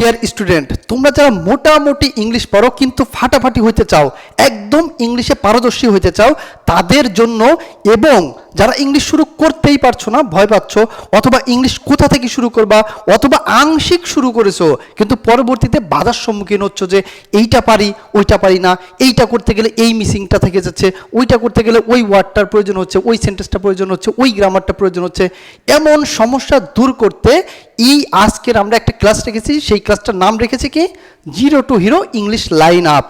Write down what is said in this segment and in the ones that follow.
Dear student, তোমরা যারা মোটামুটি ইংলিশ পড়ো কিন্তু ফাটাফাটি হইতে চাও, একদম ইংলিশে পারদর্শী হইতে চাও, তাদের জন্য, এবং যারা ইংলিশ শুরু করতেই পারছো না, ভয় পাচ্ছ, অথবা ইংলিশ কোথা থেকে শুরু করবা, অথবা আংশিক শুরু করেছো কিন্তু পরবর্তীতে বাধার সম্মুখীন হচ্ছ যে এইটা পারি ওইটা পারি না, এইটা করতে গেলে এই মিসিংটা থেকে যাচ্ছে, ওইটা করতে গেলে ওই ওয়ার্ডটার প্রয়োজন হচ্ছে, ওই সেন্টেন্সটা প্রয়োজন হচ্ছে, ওই গ্রামারটা প্রয়োজন হচ্ছে, এমন সমস্যা দূর করতে এই আজকের আমরা একটা ক্লাস রেখেছি। সেই ক্লাসটার নাম রেখেছি কি, zero two hero English line up.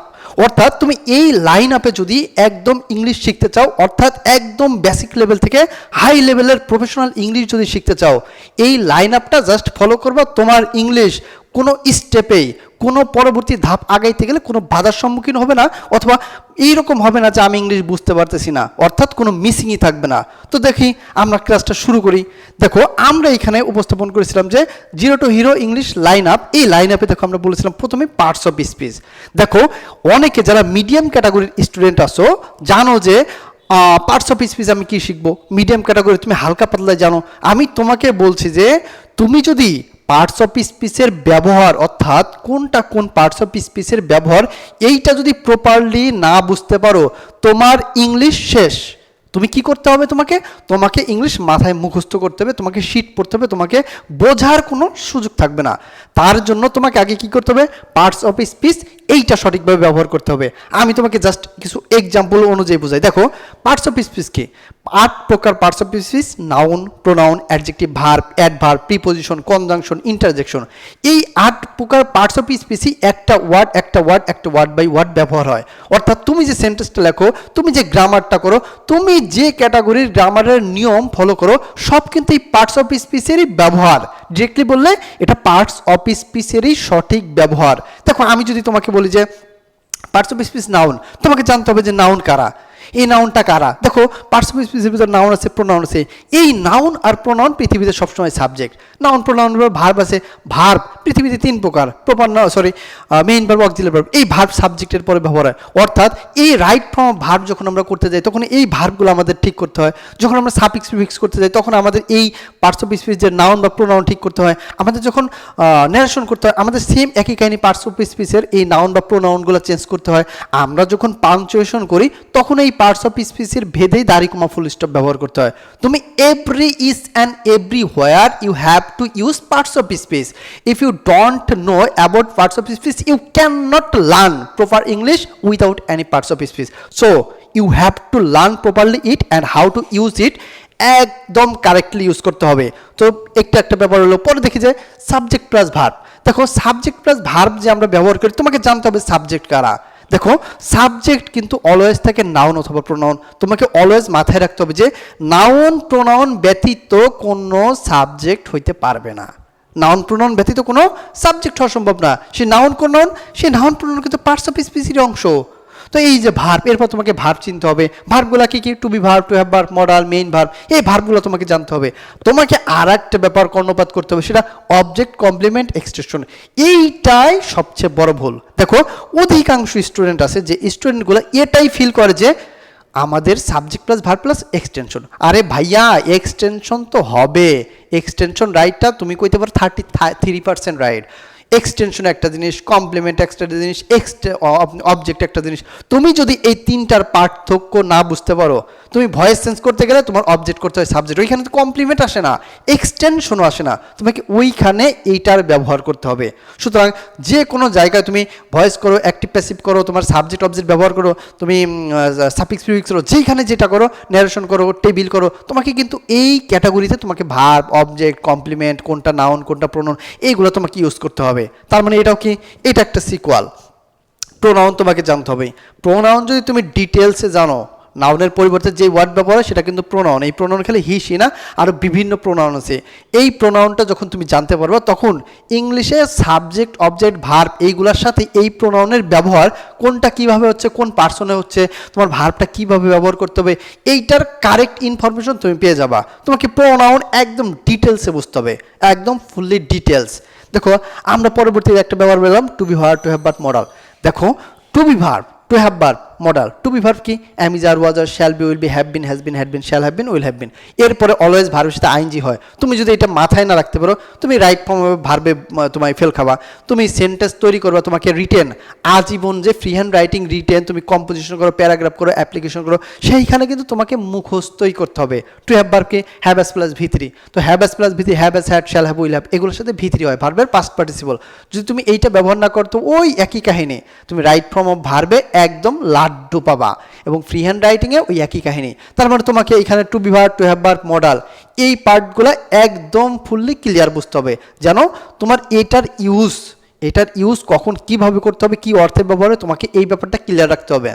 অর্থাৎ তুমি এই লাইন আপে যদি একদম ইংলিশ শিখতে চাও, অর্থাৎ একদম বেসিক লেভেল থেকে হাই লেভেলের প্রফেশনাল ইংলিশ যদি শিখতে চাও, এই লাইন আপটা জাস্ট ফলো করবা। তোমার ইংলিশ কোনো স্টেপেই, কোনো পরবর্তী ধাপ আগাইতে গেলে কোনো বাধার সম্মুখীন হবে না, অথবা এইরকম হবে না যে আমি ইংলিশ বুঝতে পারতেছি না, অর্থাৎ কোনো মিসিংই থাকবে না। তো দেখি আমরা ক্লাসটা শুরু করি। দেখো আমরা এখানে উপস্থাপন করেছিলাম যে zero two hero English line up. এই লাইন আপে দেখো আমরা বলেছিলাম প্রথমে পার্টস অফ স্পিচ। দেখো অনেকে যারা মিডিয়াম ক্যাটাগরির স্টুডেন্ট আছো জানো যে পার্টস অফ স্পিচ আমি কি শিখবো। মিডিয়াম ক্যাটাগরি তুমি হালকা পাতলা জানো। আমি তোমাকে বলছি যে তুমি যদি পার্টস অফ স্পিচের ব্যবহার, অর্থাৎ কোনটা কোন পার্টস অফ স্পিচের ব্যবহার, এইটা যদি প্রপারলি না বুঝতে পারো, তোমার ইংলিশ শেষ। তুমি কি করতে হবে, তোমাকে ইংলিশ মাথায় মুখস্থ করতে হবে, তোমাকে শিট পড়তে হবে, তোমাকে বোঝার কোনো সুযোগ থাকবে না। তার জন্য তোমাকে আগে কি করতে হবে, পার্টস অফ স্পিচ এইটা সঠিকভাবে ব্যবহার করতে হবে। আমি তোমাকে জাস্ট কিছু এক্সাম্পল অনুযায়ী বোঝাই। দেখো পার্টস অফ স্পিচ কি, 8 প্রকার parts of speech: noun, pronoun, adjective, verb, adverb, preposition, conjunction, interjection. এই 8 প্রকার পার্টস অফ স্পিচই একটা ওয়ার্ড বাই ওয়ার্ড ব্যবহার হয়। অর্থাৎ তুমি যে সেন্টেন্সটা লেখো, তুমি যে গ্রামারটা করো, তুমি যে ক্যাটাগরির গ্রামারের নিয়ম ফলো করো, সব কিন্তু এই পার্টস অফ স্পিচেরই ব্যবহার। ডিরেক্টলি বললে এটা পার্টস অফ স্পিচেরই সঠিক ব্যবহার। দেখো আমি যদি তোমাকে বলি যে পার্টস অফ স্পিচ নাউন, তোমাকে জানতে হবে যে নাউন কারা, এই নাউনটা কারা। দেখো পার্টস অফ স্পিচের ভিতরে নাউন আছে, প্রোনাউন আছে। এই নাউন আর প্রোনাউন পৃথিবীতে সবসময় সাবজেক্ট। নাউন প্রোনাউন ভার্ব আছে। ভার্ব পৃথিবীতে 3 প্রকার: proper main verb, auxiliary verb. এই ভার্ব সাবজেক্টের পরে ব্যবহার হয়। অর্থাৎ এই রাইট ফর্ম ভার্ব যখন আমরা করতে যাই তখন এই ভার্বগুলো আমাদের ঠিক করতে হয়। যখন আমরা সাফিক্স প্রিফিক্স করতে যাই তখন আমাদের এই পার্টস অফ স্পিচের নাউন বা প্রোনাউন ঠিক করতে হয়। আমাদের যখন ন্যারেশন করতে হয়, আমাদের সেম একই কাহিনী পার্টস অফ স্পিচের এই নাউন বা প্রোনাউনগুলো চেঞ্জ করতে হয়। আমরা যখন পাংচুয়েশন করি তখন এই পার্টস অফ স্পিচের ভেদেই দাঁড়ি কমা ফুল স্টপ ব্যবহার করতে হয়। তুমি every is and everywhere you have to use parts of speech. If you don't know about parts of speech, you can not learn proper English without any parts of speech. So you have to learn properly it and how to use it. একদম correctly use করতে হবে। তো একটা ব্যাপার হলো। পরে দেখি যে সাবজেক্ট প্লাস ভার্ব। দেখো সাবজেক্ট প্লাস ভার্ব যে আমরা ব্যবহার করি, তোমাকে জানতে হবে সাবজেক্ট কারা। দেখো সাবজেক্ট কিন্তু অলওয়েজ থাকে নাউন অথবা প্রোনাউন। তোমাকে অলওয়েজ মাথায় রাখতে হবে যে নাউন প্রোনাউন ব্যতীত কোনো সাবজেক্ট হইতে পারবে না। নাউন প্রোনাউন ব্যতীত কোনো সাবজেক্ট হওয়া সম্ভব না। সেই নাউন প্রোনাউন কিন্তু পার্টস অফ স্পিচের অংশ। তো এই যে ভার্ব, এরপর তোমাকে ভার্ব চিনতে হবে। ভার্বগুলো কি কি? To be verb, to have verb, modal, main verb. এই ভার্বগুলো তোমাকে জানতে হবে। তোমাকে আর একটা ব্যাপার কর্ণপাত করতে হবে, সেটা অবজেক্ট, কমপ্লিমেন্ট, এক্সটেনশন। এইটাই সবচেয়ে বড় ভুল। দেখো অধিকাংশ স্টুডেন্ট আছে যে স্টুডেন্টগুলো এটাই ফিল করে যে আমাদের subject plus verb plus extension. আরে ভাইয়া এক্সটেনশন তো হবে। এক্সটেনশন রাইটটা তুমি কইতে পারো 33% রাইট। এক্সটেনশন একটা জিনিস, কমপ্লিমেন্ট একটা জিনিস, অবজেক্ট একটা জিনিস। তুমি যদি এই তিনটার পার্থক্য না বুঝতে পারো, তুমি ভয়েস চেঞ্জ করতে গেলে তোমার অবজেক্ট করতে হয় সাবজেক্ট। ওইখানে তো কমপ্লিমেন্ট আসে না, এক্সটেনশনও আসে না, তোমাকে ওইখানে এইটার ব্যবহার করতে হবে। সুতরাং যে কোনো জায়গায় তুমি ভয়েস করো, অ্যাক্টিভ প্যাসিভ করো, তোমার সাবজেক্ট অবজেক্ট ব্যবহার করো, তুমি সাফিক্স প্রিফিক্স করো, যেইখানে যেটা করো, ন্যারেশন করো, টেবিল করো, তোমাকে কিন্তু এই ক্যাটাগরিতে তোমাকে ভার্ব, অবজেক্ট, কমপ্লিমেন্ট, কোনটা নাউন কোনটা প্রোনাউন, এইগুলো তোমাকে ইউজ করতে হবে। তার মানে এটাও কি? এটা একটা সিকুয়াল। প্রোনাউন তোমাকে জানতে হবে। প্রোনাউন যদি তুমি ডিটেলসে জানো, নাউনের পরিবর্তে যে ওয়ার্ড ব্যবহার হয় সেটা কিন্তু প্রোনাউন। এই প্রোনাউন খেলে হি, সি না, আরও বিভিন্ন প্রোনাউন আছে। এই প্রোনাউনটা যখন তুমি জানতে পারবে তখন ইংলিশে সাবজেক্ট, অবজেক্ট, ভার্ব এইগুলোর সাথে এই প্রোনাউনের ব্যবহার কোনটা কিভাবে হচ্ছে, কোন পার্সনে হচ্ছে, তোমার ভার্বটা কিভাবে ব্যবহার করতে হবে, এইটার কারেক্ট ইনফরমেশন তুমি পেয়ে যাবা। তোমাকে প্রোনাউন একদম ডিটেলসে বুঝতে হবে, একদম ফুললি ডিটেলস। দেখো আমরা পরবর্তীতে একটা ব্যবহার পেলাম to be verb, to have verb, modal. দেখো to be verb, to have verb, modal. To be verb কি? Am is are was were shall be will be have been has been had been shall have been will have been. এরপরে always ভার্বের সাথে ING হয়। তুমি যদি এটা মাথায় না রাখতে পারো তুমি রাইট ফর্ম ভার্বে তোমায় ফেল খাবা। তুমি সেন্টেন্স তৈরি করবা, তোমাকে রিটেন আজীবন যে ফ্রি হ্যান্ড রাইটিং রিটেন তুমি কম্পোজিশন করো, প্যারাগ্রাফ করো, অ্যাপ্লিকেশন করো, সেইখানে কিন্তু তোমাকে মুখস্থই করতে হবে। টু হ্যাভ ভার্ব কি? হ্যাভ অ্যাজ প্লাস ভি3। তো হ্যাভ অ্যাজ প্লাস ভি3 have has had shall have will have এগুলোর সাথে ভি3 হয়, ভার্বের পাস্ট পার্টিসিপল। যদি তুমি এইটা ব্যবহার না করতো ওই একই কাহিনী, তুমি রাইট ফর্ম অফ ভার্বে একদম লাড্ডু পাবা, এবং ফ্রি হ্যান্ড রাইটিংয়ে ওই একই কাহিনী। তার মানে তোমাকে এখানে to be verb, to have verb, modal এই পার্টগুলো একদম ফুললি ক্লিয়ার বুঝতে হবে, যেন তোমার এটার ইউজ কখন কিভাবে করতে হবে, কি অর্থে ব্যবহার হয়, তোমাকে এই ব্যাপারটা ক্লিয়ার রাখতে হবে।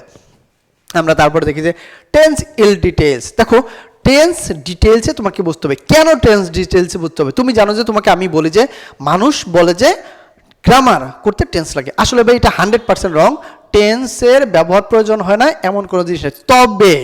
আমরা তারপরে দেখি যে টেন্স ইল ডিটেলস। দেখো টেন্স ডিটেলসে তোমাকে বুঝতে হবে। কেন টেন্স ডিটেলসে বুঝতে হবে? তুমি জানো যে তোমাকে আমি বলি যে মানুষ বলে যে গ্রামার করতে টেন্স লাগে, আসলে ভাই এটা 100% রং। টেন্সের ব্যবহার প্রয়োজন হয় না এমন কোনো জিনিস নেই। তবে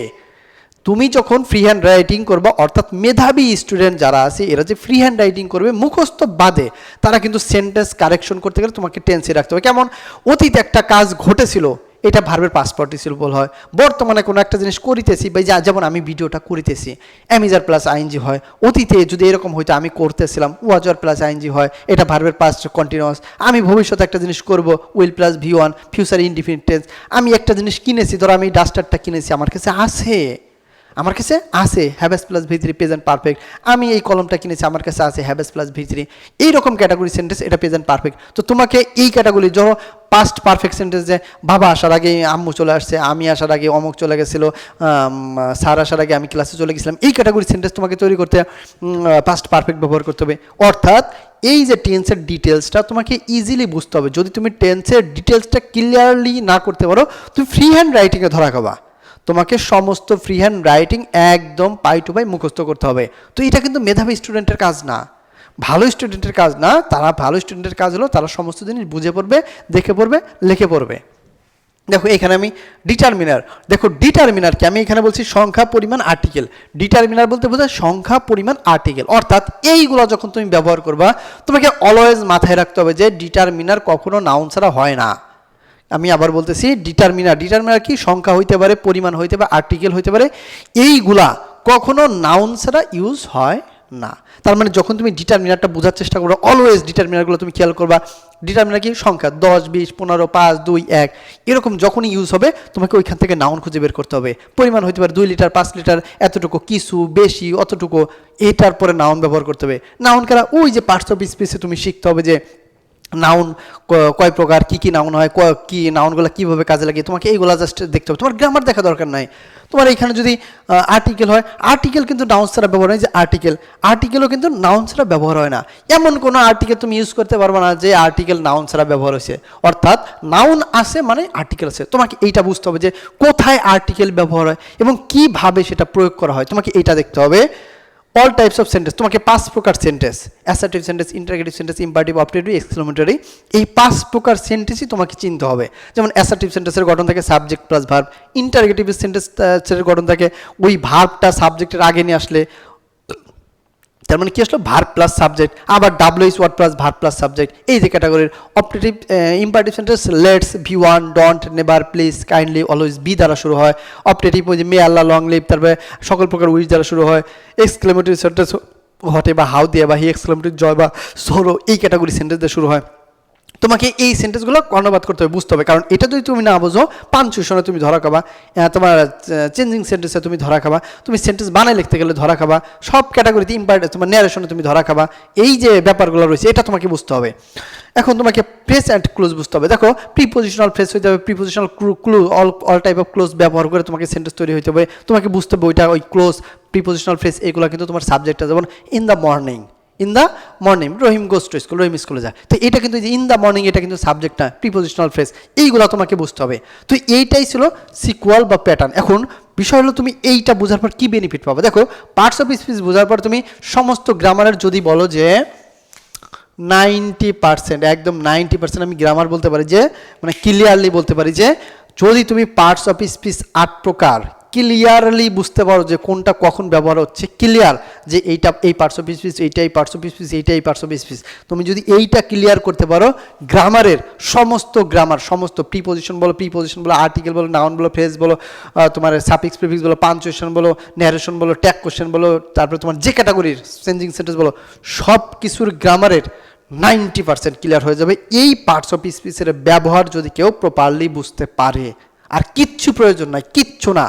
তুমি যখন ফ্রি হ্যান্ড রাইটিং করবা, অর্থাৎ মেধাবী স্টুডেন্ট যারা আছে এরা যে ফ্রি হ্যান্ড রাইটিং করবে মুখস্থ বাদে, তারা কিন্তু সেন্টেন্স কারেকশন করতে গেলে তোমাকে টেন্সে রাখতে হবে। কেমন? অতীতে একটা কাজ ঘটেছিল, এটা ভার্বের পাস্ট পার্টিসিপল হয়। বর্তমানে কোনো একটা জিনিস করিতেছি, বা যেমন আমি ভিডিওটা করিতেছি, অ্যামিজার প্লাস আইএনজি হয়। অতীতে যদি এরকম হইতো আমি করতেছিলাম, ওয়াজার প্লাস আইএনজি হয়, এটা ভার্বের পাস্ট কন্টিনিউয়াস। আমি ভবিষ্যতে একটা জিনিস করব, will plus V1 future indefinite tense. আমি একটা জিনিস কিনেছি, ধরো আমি ডাস্টারটা কিনেছি, আমার কাছে আছে হ্যাভ অ্যাজ প্লাস ভি3 প্রেজেন্ট পারফেক্ট। আমি এই কলমটা কিনেছি, আমার কাছে আছে হ্যাভ অ্যাজ প্লাস ভি3। এইরকম ক্যাটাগরি সেন্টেন্স এটা প্রেজেন্ট পারফেক্ট। তো তোমাকে এই ক্যাটাগরি ধরো পাস্ট পারফেক্ট সেন্টেন্স, যে বাবা আসার আগে আম্মু চলে আসছে, আমি আসার আগে অমুক চলে গেছিলো, স্যার আসার আগে আমি ক্লাসে চলে গেছিলাম, এই ক্যাটাগরি সেন্টেন্স তোমাকে তৈরি করতে পাস্ট পারফেক্ট ব্যবহার করতে হবে। অর্থাৎ এই যে টেন্সের ডিটেলসটা তোমাকে ইজিলি বুঝতে হবে। যদি তুমি টেন্সের ডিটেলসটা ক্লিয়ারলি না করতে পারো, তুমি ফ্রি হ্যান্ড রাইটিংয়ে ধরা খাবা। তোমাকে সমস্ত ফ্রি হ্যান্ড রাইটিং একদম পাই টু পাই মুখস্থ করতে হবে। তো এটা কিন্তু মেধাবী স্টুডেন্টের কাজ না, ভালো স্টুডেন্টের কাজ না। তারা ভালো স্টুডেন্টের কাজ হলো তারা সমস্ত জিনিস বুঝে পড়বে, দেখে পড়বে, লিখে পড়বে। দেখো এখানে আমি ডিটারমিনার, দেখো ডিটারমিনারকে আমি এখানে বলছি সংখ্যা, পরিমাণ, আর্টিকেল। ডিটারমিনার বলতে বোঝায় সংখ্যা, পরিমাণ, আর্টিকেল। অর্থাৎ এইগুলো যখন তুমি ব্যবহার করবা, তোমাকে অলওয়েজ মাথায় রাখতে হবে যে ডিটারমিনার কখনো নাউন ছাড়া হয় না। আমি আবার বলতেছি, ডিটারমিনার কি? সংখ্যা হইতে পারে, পরিমাণ হইতে পারে, আর্টিকেল হইতে পারে, এইগুলা কখনো নাউন ছাড়া ইউজ হয় না। তার মানে যখন তুমি ডিটারমিনারটা বোঝার চেষ্টা করবে, অলওয়েজ ডিটারমিনারগুলো তুমি খেয়াল করবা। ডিটারমিনার কি? সংখ্যা 10, 20, 15, 5, 2, 1 এরকম যখনই ইউজ হবে তোমাকে ওইখান থেকে নাউন খুঁজে বের করতে হবে। পরিমাণ হইতে পারে 2 লিটার, 5 লিটার, এতটুকু, কিছু, বেশি, অতটুকু, এটার পরে নাউন ব্যবহার করতে হবে। নাউন কারা? ওই যে পার্টস অফ স্পিচে তুমি শিখতে হবে যে নাউন কয় প্রকার, কি নাউন হয়, কি নাউনগুলো কীভাবে কাজে লাগে, তোমাকে এইগুলো জাস্ট দেখতে হবে। তোমার গ্রামার দেখা দরকার নাই। তোমার এখানে যদি আর্টিকেল হয়, আর্টিকেল কিন্তু নাউন ছাড়া ব্যবহার হয়। যে আর্টিকেলও কিন্তু নাউন ছাড়া ব্যবহার হয় না। এমন কোনো আর্টিকেল তুমি ইউজ করতে পারবে না যে আর্টিকেল নাউন ছাড়া ব্যবহার হয়েছে। অর্থাৎ নাউন আছে মানে আর্টিকেল আছে। তোমাকে এইটা বুঝতে হবে যে কোথায় আর্টিকেল ব্যবহার হয় এবং কিভাবে সেটা প্রয়োগ করা হয়, তোমাকে এইটা দেখতে হবে। অল টাইপস অফ সেন্টেন্স, তোমাকে 5 প্রকার sentence, assertive sentence, interrogative sentence, imperative, objective, exclamatory, এই 5 প্রকার সেন্টেন্সই তোমাকে চিনতে হবে। যেমন অ্যাসার্টিভ সেন্টেন্সের গঠন থাকে সাবজেক্ট প্লাস ভার্ব। ইন্টারগেটিভ সেন্টেন্সের গঠন থাকে ওই ভার্বটা সাবজেক্টের আগে নিয়ে আসলে, তার মানে কি আসলো? Verb plus subject. আবার WH word plus verb plus subject, এই যে ক্যাটাগরির। অবজেক্টিভ ইম্পারেটিভ সেন্টেন্স লেটস, ভি1, don't, never, please, kindly, always be দ্বারা শুরু হয়। অবজেক্টিভ ওই যে মে আল্লাহ, লং লিভ, তারপরে সকল প্রকার উইচ দ্বারা শুরু হয়। এক্সক্লেমেটরি সেন্টেন্স হটে বা হাউ দিয়ে বা হি, এক্সক্লেমেটরি জয় বা সরো, এই ক্যাটাগরি সেন্টেন্স দিয়ে শুরু হয়। তোমাকে এই সেন্টেন্সগুলো কর্ণপাত করতে হবে, বুঝতে হবে। কারণ এটা যদি তুমি না বোঝো, পাঞ্চুয়েশনে তুমি ধরা খাবা, তোমার চেঞ্জিং সেন্টেন্সে তুমি ধরা খাবা, তুমি সেন্টেন্স বানায় লিখতে গেলে ধরা খাবা, সব ক্যাটাগরিতে ইম্পার্টেন্ট, তোমার ন্যারেশনে তুমি ধরা খাবা। এই যে ব্যাপারগুলো রয়েছে এটা তোমাকে বুঝতে হবে। এখন তোমাকে ফ্রেজ অ্যান্ড ক্লোজ বুঝতে হবে। দেখো প্রিপোজিশনাল ফ্রেজ হইতে হবে, prepositional close, all type of close ব্যবহার করে তোমাকে সেন্টেন্স তৈরি হইতে হবে। তোমাকে বুঝতে হবে ওইটা, ওই ক্লোজ, প্রিপোজিশনাল ফ্রেজ এগুলো কিন্তু তোমার সাবজেক্টটা। যেমন in the morning Rahim goes to school, Rahim স্কুলে যায়। তো এটা কিন্তু ইন দ্য মর্নিং, এটা কিন্তু সাবজেক্ট না, প্রিপোজিশনাল ফ্রেজ, এইগুলো তোমাকে বুঝতে হবে। তো এইটাই ছিল সিকুয়াল বা প্যাটার্ন। এখন বিষয় হলো তুমি এইটা বোঝার পর কি বেনিফিট পাবে। দেখো পার্টস অফ স্পিচ বোঝার পর তুমি সমস্ত গ্রামারের যদি বলো যে 90%, একদম 90% আমি গ্রামার বলতে পারি যে, মানে ক্লিয়ারলি বলতে পারি যে, যদি তুমি পার্টস অফ স্পিচ 8 প্রকার ক্লিয়ারলি বুঝতে পারো যে কোনটা কখন ব্যবহার হচ্ছে, ক্লিয়ার যে এইটা এই পার্টস অফ স্পিচ, এইটা এই পার্টস অফ স্পিচ, এইটা এই পার্টস অফ স্পিচ। তুমি যদি এইটা ক্লিয়ার করতে পারো, গ্রামারের সমস্ত গ্রামার, সমস্ত প্রিপোজিশন বলো, আর্টিকেল বলো, নাউন বলো, ফ্রেজ বলো, তোমার সাফিক্স প্রিফিক্স বলো, পাঞ্চুয়েশন বলো, ন্যারেশন বলো, ট্যাগ কোশ্চেন বলো, তারপরে তোমার যে ক্যাটাগরির চেঞ্জিং সেন্টেন্স বলো, সব কিছুর গ্রামারের 90% ক্লিয়ার হয়ে যাবে এই পার্টস অফ স্পিচের ব্যবহার যদি কেউ প্রপারলি বুঝতে পারে। আর কিচ্ছু প্রয়োজন নাই, কিচ্ছু না,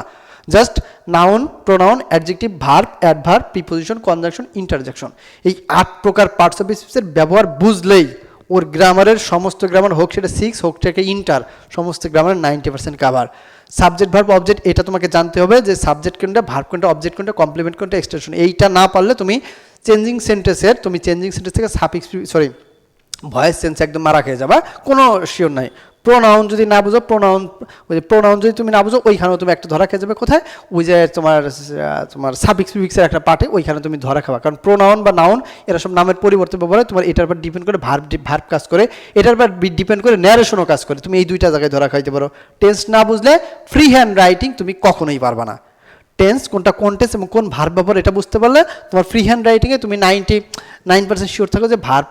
just noun, pronoun, adjective, verb, adverb, preposition, conjunction, interjection, এই 8 প্রকার পার্টস অফ স্পিচের ব্যবহার বুঝলেই ওর গ্রামারের সমস্ত গ্রামার, হোক সেটা 6 হোক সেটা ইন্টার, সমস্ত গ্রামারের 90% কাভার। সাবজেক্ট ভার্ব অবজেক্ট এটা তোমাকে জানতে হবে যে সাবজেক্ট কোনটা, ভার্ব কোনটা, অবজেক্ট কোনটা, কমপ্লিমেন্ট কোনটা, এক্সটেনশন। এইটা না পারলে তুমি চেঞ্জিং সেন্টেন্সের, চেঞ্জিং সেন্টেন্স থেকে সাফিক্স ভয়েস সেন্স একদম মারা খেয়ে যাবা, কোনো শিওর নাই। প্রোনাউন যদি না বুঝো, প্রোনাউন যদি তুমি না বুঝো, ওইখানেও তুমি একটা ধরা খেয়ে যাবে। কোথায়? ওই যে তোমার সাফিক্স প্রিফিক্সের একটা পার্টে, ওইখানে তুমি ধরা খাবা। কারণ প্রোনাউন বা নাউন এরা সব নামের পরিবর্তে ব্যবহার হয়, তোমার এটার উপর ডিপেন্ড করে ভার্ব কাজ করে, এটার উপর ডিপেন্ড করে ন্যারেশনও কাজ করে। তুমি এই দুইটা জায়গায় ধরা খাইতে পারো। টেন্স না বুঝলে ফ্রি হ্যান্ড রাইটিং তুমি কখনোই পারবা না। টেন্স কোনটা কোন টেন্স এবং কোন ভার্ব ব্যবহার এটা বুঝতে পারলে তোমার ফ্রি হ্যান্ড রাইটিংয়ে তুমি 99% শিওর থাকো যে ভার্ব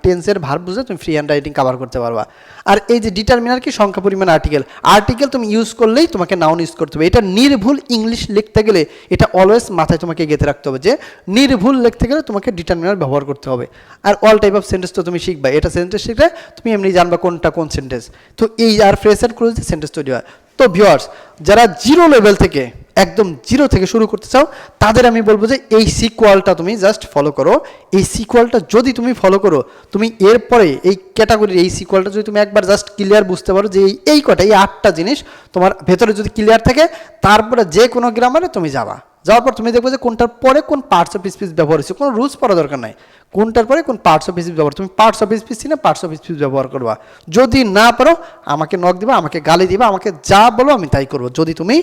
টেন্সের ভার্ব বুঝে তুমি ফ্রি হ্যান্ড রাইটিং কভার করতে পারবা। আর এই যে ডিটারমিনার কি, সংখ্যা পরিমাণ আর্টিকেল তুমি ইউজ করলেই তোমাকে নাউন ইউজ করতে হবে। এটা নির্ভুল ইংলিশ লিখতে গেলে এটা অলওয়েজ মাথায় তোমাকে গেঁথে রাখতে হবে যে নির্ভুল লিখতে গেলে তোমাকে ডিটারমিনার ব্যবহার করতে হবে। আর অল টাইপ অফ সেন্টেন্স তো তুমি শিখবা, এটা সেন্টেন্স শিখলে তুমি এমনি জানবা কোনটা কোন সেন্টেন্স। তো এই আর ফ্রেজ অ্যান্ড ক্লোজ দিয়ে সেন্টেন্স তৈরি হয়। তো ভিউয়ার্স, যারা জিরো লেভেল থেকে একদম জিরো থেকে শুরু করতে চাও তাদের আমি বলবো যে এই সিকোয়ালটা তুমি জাস্ট ফলো করো। এই সিকোয়ালটা যদি তুমি ফলো করো, তুমি এরপরে এই ক্যাটাগরির এই সিকোয়ালটা যদি তুমি একবার জাস্ট ক্লিয়ার বুঝতে পারো যে এই কটা, এই 8টা জিনিস তোমার ভেতরে যদি ক্লিয়ার থাকে, তারপরে যে কোনো গ্রামারে তুমি যাওয়ার পর তুমি দেখবে যে কোনটার পরে কোন পার্টস অফ স্পিচ ব্যবহার হচ্ছে, কোনো রুলস পড়া দরকার নাই। কোনটার পরে কোন পার্টস অফ স্পিচ ব্যবহার, তুমি পার্টস অফ স্পিচ না পার্টস অফ স্পিচ ব্যবহার করবা। যদি না পারো আমাকে নক দিবা, আমাকে গালি দিবা, আমাকে যা বলো আমি তাই করবো। যদি তুমি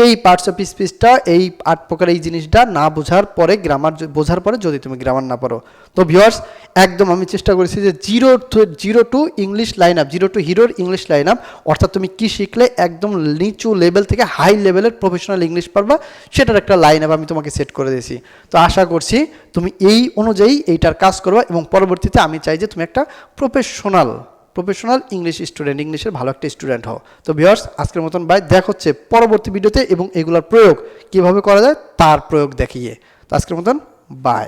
এই পার্টস অফ স্পিচটা, এই 8 প্রকার এই জিনিসটা না বোঝার পরে, গ্রামার বোঝার পরে যদি তুমি গ্রামার না পারো। তো ভিউয়ার্স, একদম আমি চেষ্টা করেছি যে zero to English line up, zero to হিরোর ইংলিশ লাইন আপ, অর্থাৎ তুমি কি শিখলে একদম নিচু লেভেল থেকে হাই লেভেলের প্রফেশনাল ইংলিশ পারবা, সেটার একটা লাইন আপ আমি তোমাকে সেট করে দিয়েছি। তো আশা করছি তুমি এই অনুযায়ী এইটার কাজ করবা এবং পরবর্তীতে আমি চাই যে তুমি একটা প্রফেশনাল ইংলিশ স্টুডেন্ট, ইংলিশের ভালো একটা স্টুডেন্ট হও। তো ভিউয়ার্স, আজকের মতন বাই, দেখা হচ্ছে পরবর্তী ভিডিওতে এবং এগুলোর প্রয়োগ কিভাবে করা যায় তার প্রয়োগ দেখিয়ে। তো আজকের মতন বাই।